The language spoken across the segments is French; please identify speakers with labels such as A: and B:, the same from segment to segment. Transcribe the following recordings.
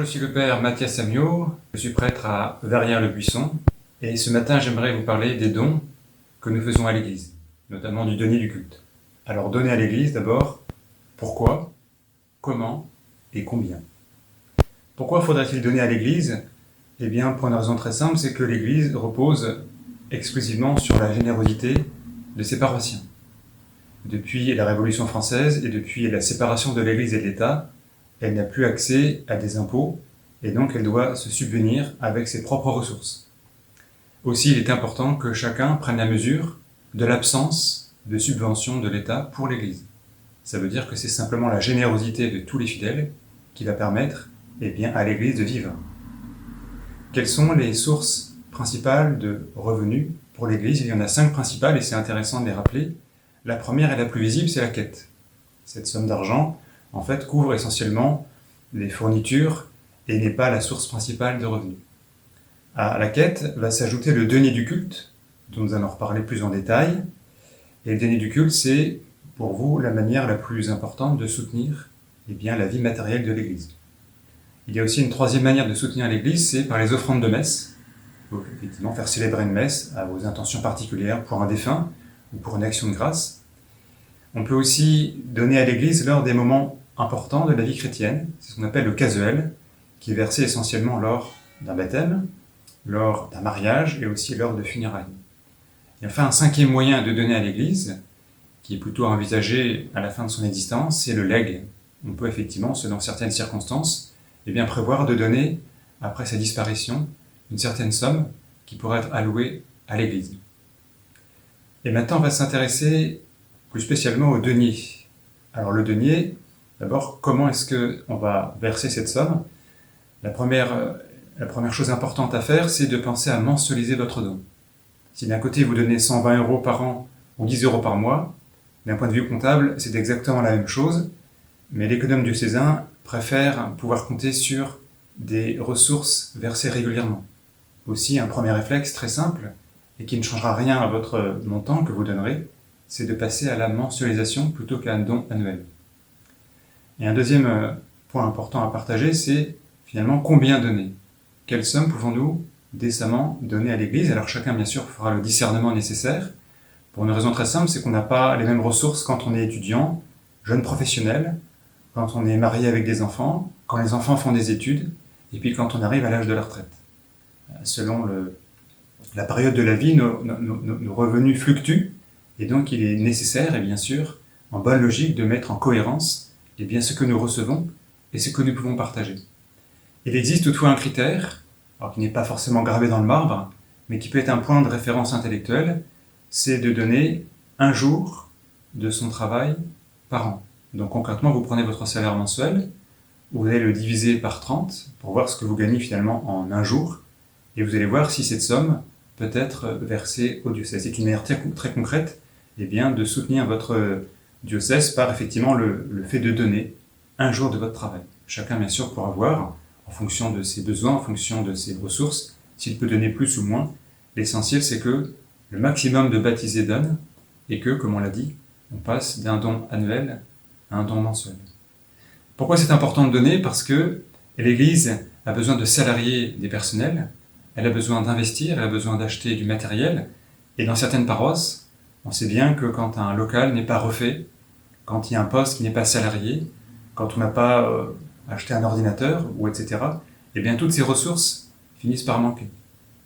A: suis le père Mathias Samio, je suis prêtre à Verrières-le-Buisson, et ce matin j'aimerais vous parler des dons que nous faisons à l'Église, notamment du denier du culte. Alors donner à l'Église d'abord, pourquoi, comment et combien. Pourquoi faudrait-il donner à l'Église? Eh bien pour une raison très simple, c'est que l'Église repose exclusivement sur la générosité de ses paroissiens. Depuis la Révolution française et depuis la séparation de l'Église et de l'État, elle n'a plus accès à des impôts et donc elle doit se subvenir avec ses propres ressources. Aussi, il est important que chacun prenne la mesure de l'absence de subvention de l'État pour l'Église. Ça veut dire que c'est simplement la générosité de tous les fidèles qui va permettre à l'Église de vivre. Quelles sont les sources principales de revenus pour l'Église? Il y en a 5 principales et c'est intéressant de les rappeler. La première et la plus visible, c'est la quête. Cette somme d'argent, en fait, couvre essentiellement les fournitures et n'est pas la source principale de revenus. À la quête va s'ajouter le denier du culte, dont nous allons reparler plus en détail. Et le denier du culte, c'est pour vous la manière la plus importante de soutenir la vie matérielle de l'Église. Il y a aussi une troisième manière de soutenir l'Église, c'est par les offrandes de messe. Donc, effectivement, faire célébrer une messe à vos intentions particulières pour un défunt ou pour une action de grâce. On peut aussi donner à l'Église lors des moments importants de la vie chrétienne, c'est ce qu'on appelle le casuel, qui est versé essentiellement lors d'un baptême, lors d'un mariage et aussi lors de funérailles. Et enfin, un 5e moyen de donner à l'Église, qui est plutôt envisagé à la fin de son existence, c'est le legs. On peut effectivement, selon certaines circonstances, prévoir de donner, après sa disparition, une certaine somme qui pourrait être allouée à l'Église. Et maintenant, on va s'intéresser plus spécialement au denier. Alors le denier, d'abord, comment est-ce qu'on va verser cette somme? La première chose importante à faire, c'est de penser à mensualiser votre don. Si d'un côté vous donnez 120 € par an ou 10 € par mois, d'un point de vue comptable, c'est exactement la même chose, mais l'économe diocésain préfère pouvoir compter sur des ressources versées régulièrement. Aussi, un premier réflexe très simple, et qui ne changera rien à votre montant que vous donnerez, c'est de passer à la mensualisation plutôt qu'à un don annuel. Et un deuxième point important à partager, c'est finalement combien donner. Quelle somme pouvons-nous décemment donner à l'Église? Alors chacun, bien sûr, fera le discernement nécessaire. Pour une raison très simple, c'est qu'on n'a pas les mêmes ressources quand on est étudiant, jeune professionnel, quand on est marié avec des enfants, quand les enfants font des études, et puis quand on arrive à l'âge de la retraite. Selon la période de la vie, nos revenus fluctuent, et donc il est nécessaire, et bien sûr, en bonne logique, de mettre en cohérence ce que nous recevons et ce que nous pouvons partager. Il existe toutefois un critère, alors qui n'est pas forcément gravé dans le marbre, mais qui peut être un point de référence intellectuelle, c'est de donner un jour de son travail par an. Donc concrètement, vous prenez votre salaire mensuel, vous allez le diviser par 30 pour voir ce que vous gagnez finalement en un jour, et vous allez voir si cette somme peut être versée au diocèse. C'est une manière très concrète de soutenir votre diocèse par effectivement le fait de donner un jour de votre travail. Chacun bien sûr pourra voir, en fonction de ses besoins, en fonction de ses ressources, s'il peut donner plus ou moins. L'essentiel c'est que le maximum de baptisés donne, et que, comme on l'a dit, on passe d'un don annuel à un don mensuel. Pourquoi c'est important de donner? Parce que l'Église a besoin de salarier des personnels, elle a besoin d'investir, elle a besoin d'acheter du matériel, et dans certaines paroisses, on sait bien que quand un local n'est pas refait, quand il y a un poste qui n'est pas salarié, quand on n'a pas acheté un ordinateur, etc., toutes ces ressources finissent par manquer.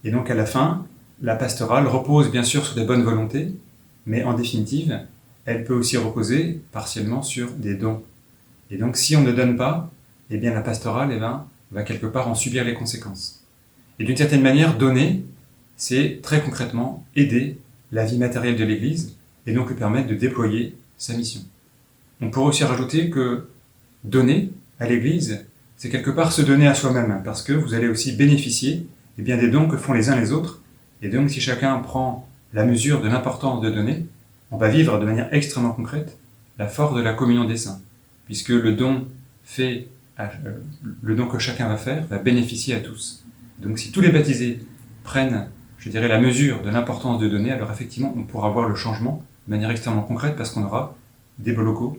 A: Et donc à la fin, la pastorale repose bien sûr sur des bonnes volontés, mais en définitive, elle peut aussi reposer partiellement sur des dons. Et donc si on ne donne pas, la pastorale va quelque part en subir les conséquences. Et d'une certaine manière, donner, c'est très concrètement aider la vie matérielle de l'Église et donc lui permettre de déployer sa mission. On pourrait aussi rajouter que donner à l'Église, c'est quelque part se donner à soi-même, parce que vous allez aussi bénéficier des dons que font les uns les autres. Et donc si chacun prend la mesure de l'importance de donner, on va vivre de manière extrêmement concrète la force de la communion des saints, puisque le don que chacun va faire va bénéficier à tous. Donc si tous les baptisés prennent, la mesure de l'importance de donner, alors effectivement on pourra voir le changement de manière extrêmement concrète, parce qu'on aura des beaux locaux,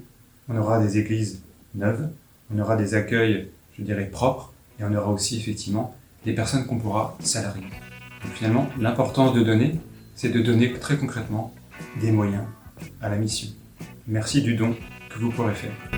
A: on aura des églises neuves, on aura des accueils, propres, Et on aura aussi effectivement des personnes qu'on pourra salarier. Donc finalement, l'importance de donner, c'est de donner très concrètement des moyens à la mission. Merci du don que vous pourrez faire.